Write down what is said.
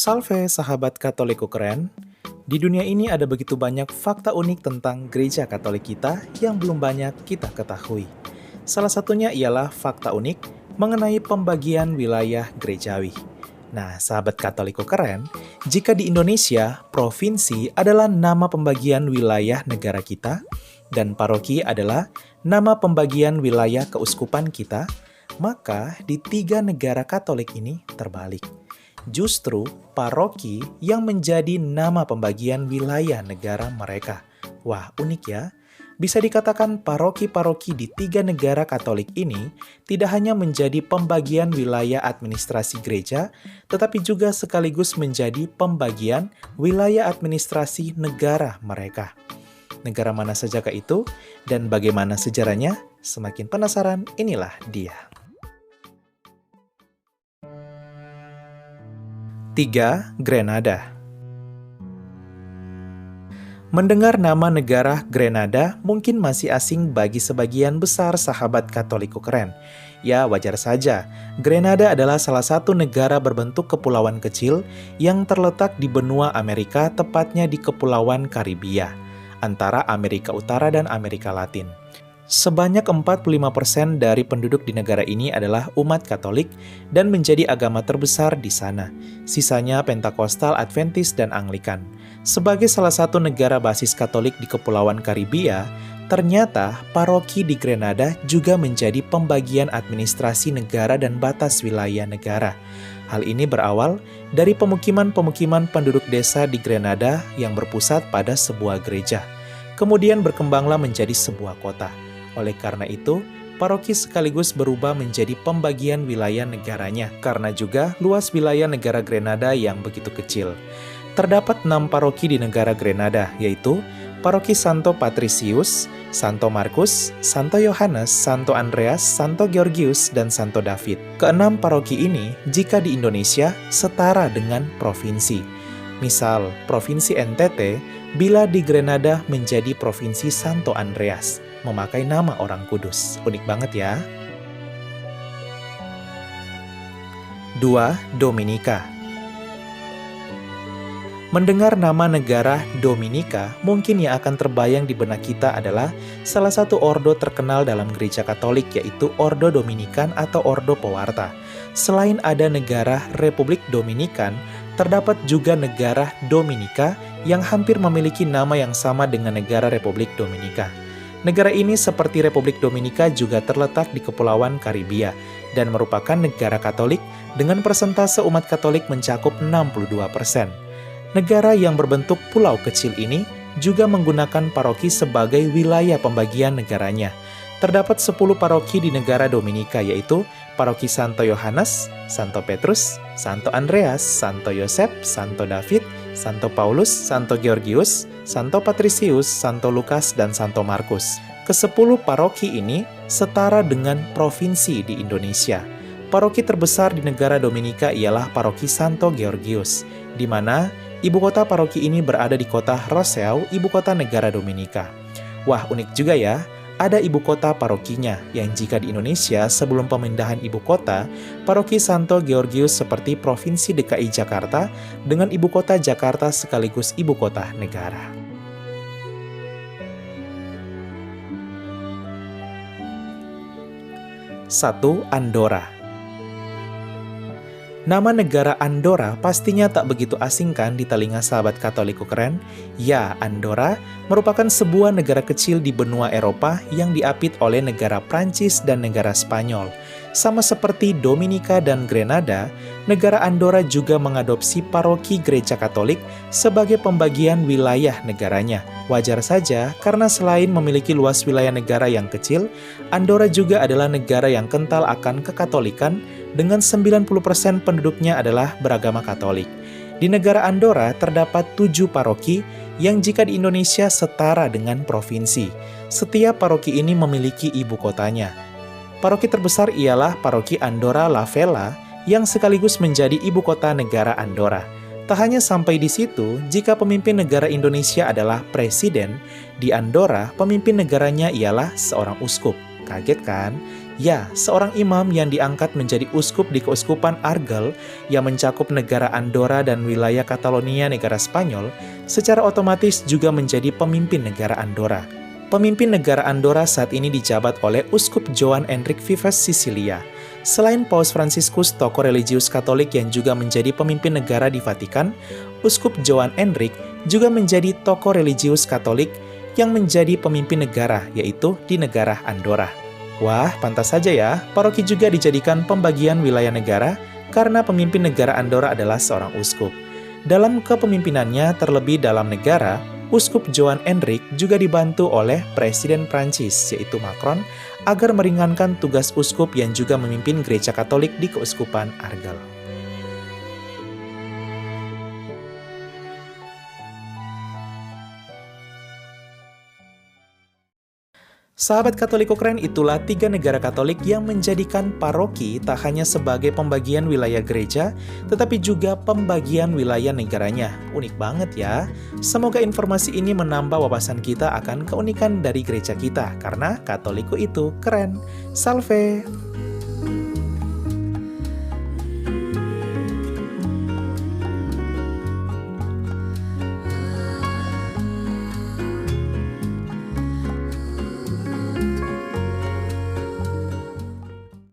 Salve sahabat Katoliku keren. Di dunia ini ada begitu banyak fakta unik tentang gereja Katolik kita yang belum banyak kita ketahui. Salah satunya ialah fakta unik mengenai pembagian wilayah gerejawi. Nah, sahabat Katoliku keren, jika di Indonesia, provinsi adalah nama pembagian wilayah negara kita, dan paroki adalah nama pembagian wilayah keuskupan kita, maka di 3 negara Katolik ini terbalik. Justru paroki yang menjadi nama pembagian wilayah negara mereka. Wah, unik ya. Bisa dikatakan paroki-paroki di 3 negara Katolik ini tidak hanya menjadi pembagian wilayah administrasi gereja, tetapi juga sekaligus menjadi pembagian wilayah administrasi negara mereka. Negara mana sajakah itu dan bagaimana sejarahnya? Semakin penasaran, inilah dia. 3. Grenada. Mendengar nama negara Grenada mungkin masih asing bagi sebagian besar sahabat Katoliku keren. Ya, wajar saja. Grenada adalah salah satu negara berbentuk kepulauan kecil yang terletak di benua Amerika, tepatnya di Kepulauan Karibia, antara Amerika Utara dan Amerika Latin. Sebanyak 45% dari penduduk di negara ini adalah umat Katolik dan menjadi agama terbesar di sana. Sisanya Pentakosta, Adventist, dan Anglikan. Sebagai salah satu negara basis Katolik di Kepulauan Karibia, ternyata paroki di Grenada juga menjadi pembagian administrasi negara dan batas wilayah negara. Hal ini berawal dari pemukiman-pemukiman penduduk desa di Grenada yang berpusat pada sebuah gereja. Kemudian berkembanglah menjadi sebuah kota. Oleh karena itu, paroki sekaligus berubah menjadi pembagian wilayah negaranya, karena juga luas wilayah negara Grenada yang begitu kecil. Terdapat 6 paroki di negara Grenada, yaitu Paroki Santo Patricius, Santo Markus, Santo Yohanes, Santo Andreas, Santo Georgius, dan Santo David. Keenam paroki ini, jika di Indonesia, setara dengan provinsi. Misal, Provinsi NTT, bila di Grenada menjadi Provinsi Santo Andreas, memakai nama orang kudus. Unik banget ya. 2. Dominika. Mendengar nama negara Dominika, mungkin yang akan terbayang di benak kita adalah salah satu ordo terkenal dalam gereja Katolik, yaitu Ordo Dominikan atau Ordo Pewarta. Selain ada negara Republik Dominikan, terdapat juga negara Dominika yang hampir memiliki nama yang sama dengan negara Republik Dominika. Negara ini seperti Republik Dominika juga terletak di Kepulauan Karibia dan merupakan negara Katolik dengan persentase umat Katolik mencakup 62%. Negara yang berbentuk pulau kecil ini juga menggunakan paroki sebagai wilayah pembagian negaranya. Terdapat 10 paroki di negara Dominika, yaitu Paroki Santo Yohanes, Santo Petrus, Santo Andreas, Santo Yosef, Santo David, Santo Paulus, Santo Georgius, Santo Patricius, Santo Lukas, dan Santo Markus. Ke-10 paroki ini setara dengan provinsi di Indonesia. Paroki terbesar di negara Dominika ialah Paroki Santo Georgius, di mana ibu kota paroki ini berada di kota Roseau, ibu kota negara Dominika. Wah, unik juga ya. Ada ibu kota parokinya, yang jika di Indonesia sebelum pemindahan ibu kota, Paroki Santo Georgius seperti Provinsi DKI Jakarta dengan ibu kota Jakarta sekaligus ibu kota negara. Satu, Andorra. Nama negara Andorra pastinya tak begitu asing kan di telinga sahabat Katoliku keren? Ya, Andorra merupakan sebuah negara kecil di benua Eropa yang diapit oleh negara Prancis dan negara Spanyol. Sama seperti Dominika dan Grenada, negara Andorra juga mengadopsi paroki gereja Katolik sebagai pembagian wilayah negaranya. Wajar saja, karena selain memiliki luas wilayah negara yang kecil, Andorra juga adalah negara yang kental akan kekatolikan dengan 90% penduduknya adalah beragama Katolik. Di negara Andorra terdapat 7 paroki yang jika di Indonesia setara dengan provinsi. Setiap paroki ini memiliki ibu kotanya. Paroki terbesar ialah Paroki Andorra la Vella yang sekaligus menjadi ibu kota negara Andorra. Tak hanya sampai di situ, jika pemimpin negara Indonesia adalah presiden, di Andorra pemimpin negaranya ialah seorang uskup. Kaget kan? Ya, seorang imam yang diangkat menjadi uskup di Keuskupan Argel yang mencakup negara Andorra dan wilayah Catalonia negara Spanyol, secara otomatis juga menjadi pemimpin negara Andorra. Pemimpin negara Andorra saat ini dijabat oleh Uskup Joan Enric Vives Sicilia. Selain Paus Fransiskus, tokoh religius Katolik yang juga menjadi pemimpin negara di Vatikan, Uskup Joan Enric juga menjadi tokoh religius Katolik yang menjadi pemimpin negara, yaitu di negara Andorra. Wah, pantas saja ya, paroki juga dijadikan pembagian wilayah negara karena pemimpin negara Andorra adalah seorang uskup. Dalam kepemimpinannya terlebih dalam negara, Uskup Joan Enric juga dibantu oleh Presiden Prancis, yaitu Macron, agar meringankan tugas uskup yang juga memimpin gereja Katolik di Keuskupan Argel. Sahabat Katoliko keren, itulah 3 negara Katolik yang menjadikan paroki tak hanya sebagai pembagian wilayah gereja, tetapi juga pembagian wilayah negaranya. Unik banget ya. Semoga informasi ini menambah wawasan kita akan keunikan dari gereja kita, karena Katoliko itu keren. Salve!